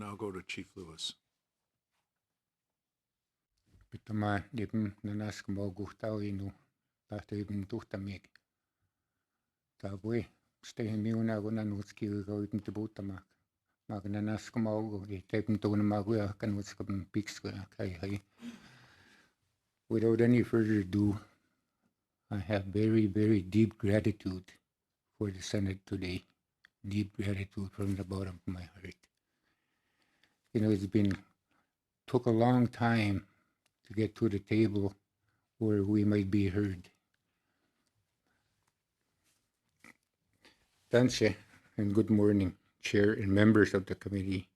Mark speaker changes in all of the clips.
Speaker 1: now go to Chief Lewis.
Speaker 2: Pitama dipm nanas mo gustaw inu tahto ibn tuhtamik. Tabui stay miuna go nanutski go ibn tibutama. Mag nanas mo go itipm to na magua kan whatskam pics kai. Without any further ado, I have very, very deep gratitude for the Senate today. Deep gratitude from the bottom of my heart. You know, took a long time to get to the table where we might be heard. Tanse, and good morning, Chair and members of the committee.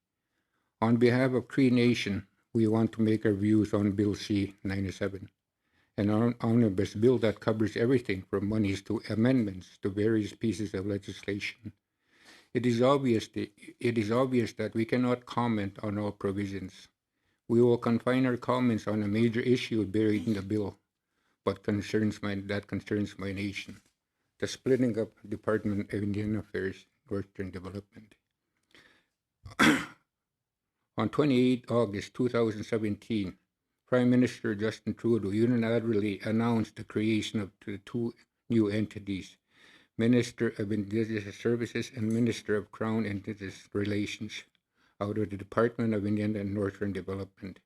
Speaker 2: On behalf of Cree Nation, we want to make our views on Bill C-97, an omnibus bill that covers everything from monies to amendments to various pieces of legislation. It is obvious that we cannot comment on all provisions. We will confine our comments on a major issue buried in the bill, but concerns my nation: the splitting up Department of Indian Affairs, Northern Development. On 28 August 2017, Prime Minister Justin Trudeau unilaterally announced the creation of the two new entities, Minister of Indigenous Services and Minister of Crown and Indigenous Relations, out of the Department of Indian and Northern Development.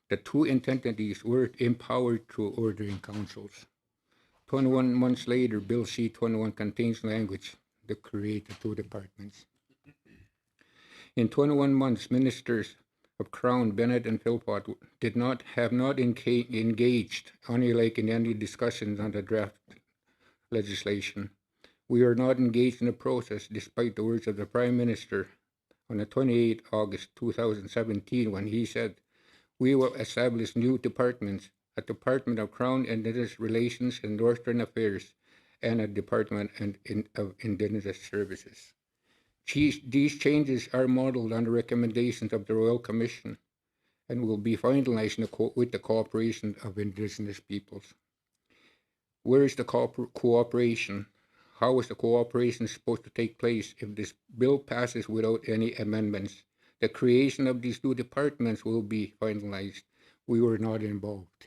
Speaker 2: The two entities were empowered through ordering councils. 21 months later, Bill C-21 contains language that create the two departments. In 21 months, Ministers of Crown, Bennett and Philpott, have not engaged in any discussions on the draft legislation. We are not engaged in the process, despite the words of the Prime Minister on the 28th August 2017, when he said, "We will establish new departments, a Department of Crown and Indigenous Relations and Northern Affairs, and a Department of Indigenous Services." These changes are modeled on the recommendations of the Royal Commission and will be finalized with the cooperation of Indigenous peoples. Where is the cooperation? How is the cooperation supposed to take place if this bill passes without any amendments? The creation of these two departments will be finalized. We were not involved.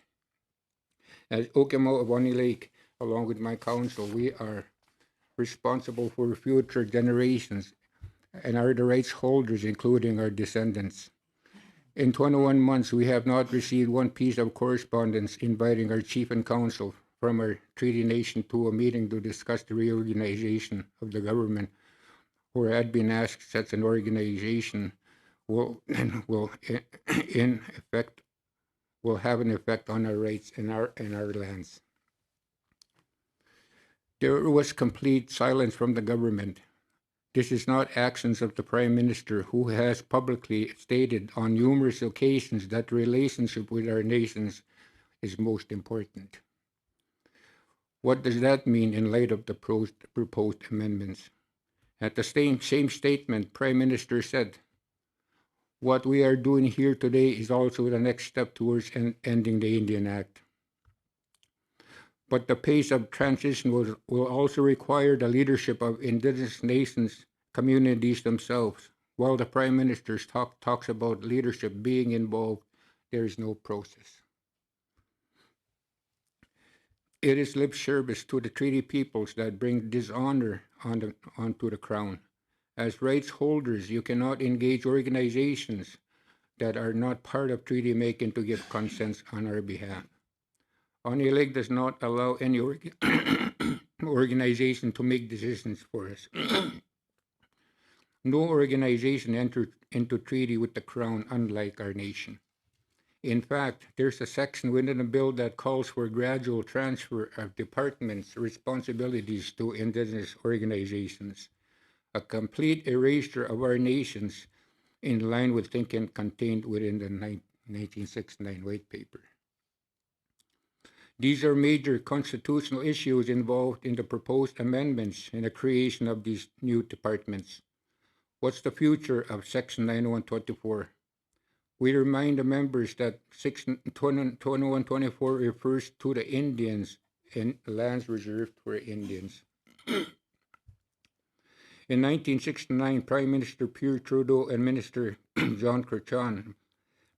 Speaker 2: As Okemo of Bonny Lake, along with my council, we are responsible for future generations and are the rights holders, including our descendants. In 21 months, we have not received one piece of correspondence inviting our chief and council from our treaty nation to a meeting to discuss the reorganization of the government, or had been asked such an organization will have an effect on our rights and our lands. There was complete silence from the government. This is not actions of the Prime Minister, who has publicly stated on numerous occasions that the relationship with our nations is most important. What does that mean in light of the proposed amendments? At the same statement, Prime Minister said, "What we are doing here today is also the next step towards ending the Indian Act." But the pace of transition will also require the leadership of Indigenous nations, communities themselves. While the Prime Minister talks about leadership being involved, there is no process. It is lip service to the treaty peoples that bring dishonor onto the Crown. As rights holders, you cannot engage organizations that are not part of treaty making to give consent on our behalf. Bonny Lake does not allow any organization to make decisions for us. No organization entered into treaty with the Crown, unlike our nation. In fact, there's a section within the bill that calls for gradual transfer of departments' responsibilities to Indigenous organizations, a complete erasure of our nations in line with thinking contained within the 1969 White Paper. These are major constitutional issues involved in the proposed amendments and the creation of these new departments. What's the future of Section 9124? We remind the members that Section 2124 refers to the Indians and lands reserved for Indians. In 1969, Prime Minister Pierre Trudeau and Minister Jean Chrétien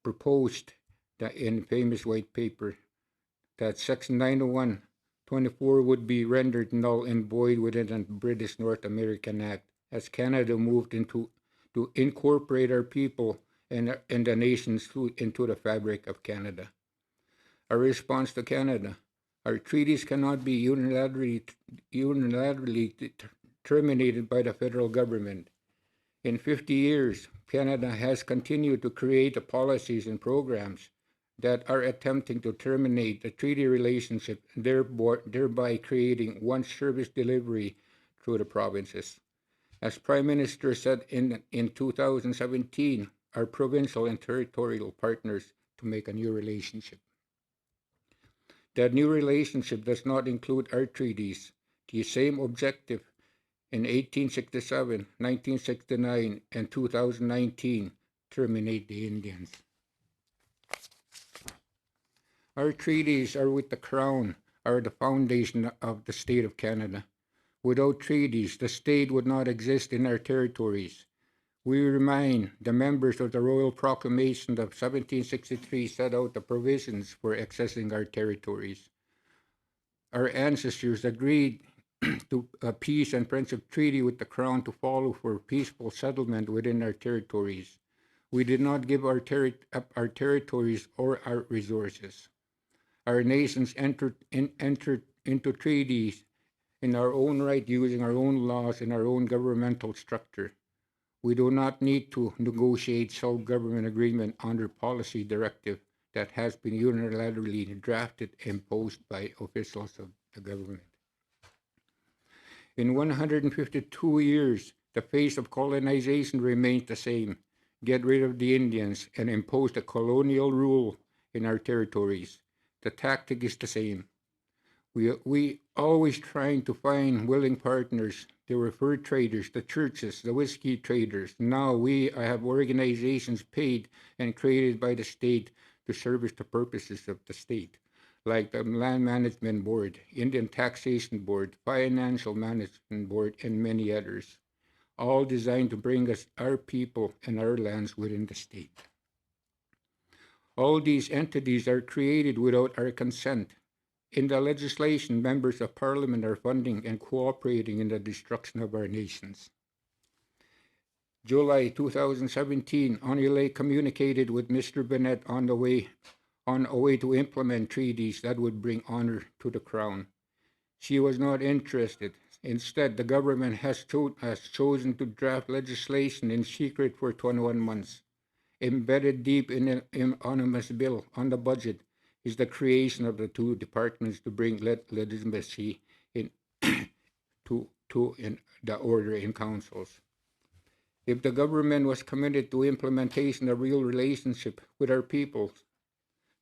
Speaker 2: proposed that in famous white paper that Section 901(24) would be rendered null and void within the British North American Act, as Canada moved to incorporate our people and the nations into the fabric of Canada. Our response to Canada: our treaties cannot be unilaterally terminated by the federal government. In 50 years, Canada has continued to create policies and programs that are attempting to terminate the treaty relationship, thereby creating one service delivery through the provinces. As Prime Minister said in 2017, our provincial and territorial partners to make a new relationship. That new relationship does not include our treaties. The same objective in 1867, 1969, and 2019 terminate the Indians. Our treaties are with the Crown, are the foundation of the state of Canada. Without treaties, the state would not exist in our territories. We remind the members of the Royal Proclamation of 1763 set out the provisions for accessing our territories. Our ancestors agreed to a peace and friendship treaty with the Crown to follow for peaceful settlement within our territories. We did not give up our territories or our resources. Our nations entered into treaties in our own right, using our own laws and our own governmental structure. We do not need to negotiate self-government agreement under policy directive that has been unilaterally drafted and imposed by officials of the government. In 152 years, the face of colonization remains the same. Get rid of the Indians and impose the colonial rule in our territories. The tactic is the same. We always trying to find willing partners. There were fur traders, the churches, the whiskey traders. Now we have organizations paid and created by the state to service the purposes of the state, like the Land Management Board, Indian Taxation Board, Financial Management Board, and many others, all designed to bring us our people and our lands within the state. All these entities are created without our consent. In the legislation, members of Parliament are funding and cooperating in the destruction of our nations. July 2017, Onile communicated with Mr. Bennett on a way to implement treaties that would bring honor to the Crown. She was not interested. Instead, the government has chosen to draft legislation in secret for 21 months. Embedded deep in an anonymous bill on the budget is the creation of the two departments to bring legitimacy in to the order in councils. If the government was committed to implementation of real relationship with our people,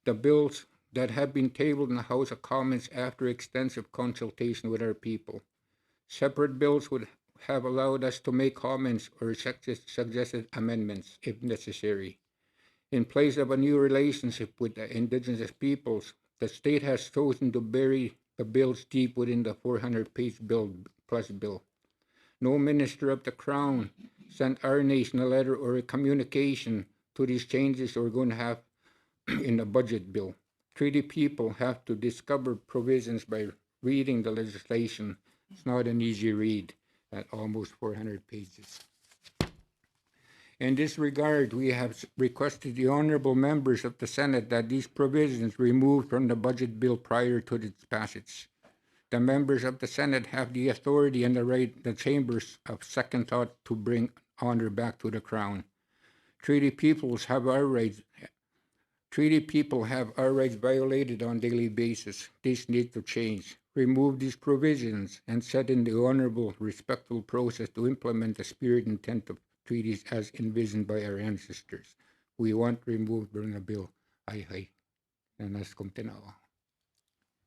Speaker 2: the bills that have been tabled in the House of Commons after extensive consultation with our people, separate bills would have allowed us to make comments or suggested amendments if necessary. In place of a new relationship with the indigenous peoples, the state has chosen to bury the bills deep within the 400-page bill. No minister of the Crown sent our nation a letter or a communication to these changes we're going to have in the budget bill. Treaty people have to discover provisions by reading the legislation. It's not an easy read at almost 400 pages. In this regard, we have requested the honorable members of the Senate that these provisions removed from the budget bill prior to its passage. The members of the Senate have the authority and the right, the chambers of second thought, to bring honor back to the Crown. Treaty people have our rights violated on a daily basis. This needs to change. Remove these provisions and set in the honorable, respectful process to implement the spirit and intent of treaties as envisioned by our ancestors. We want removed from the bill. Ay. Nanas kong tinawa.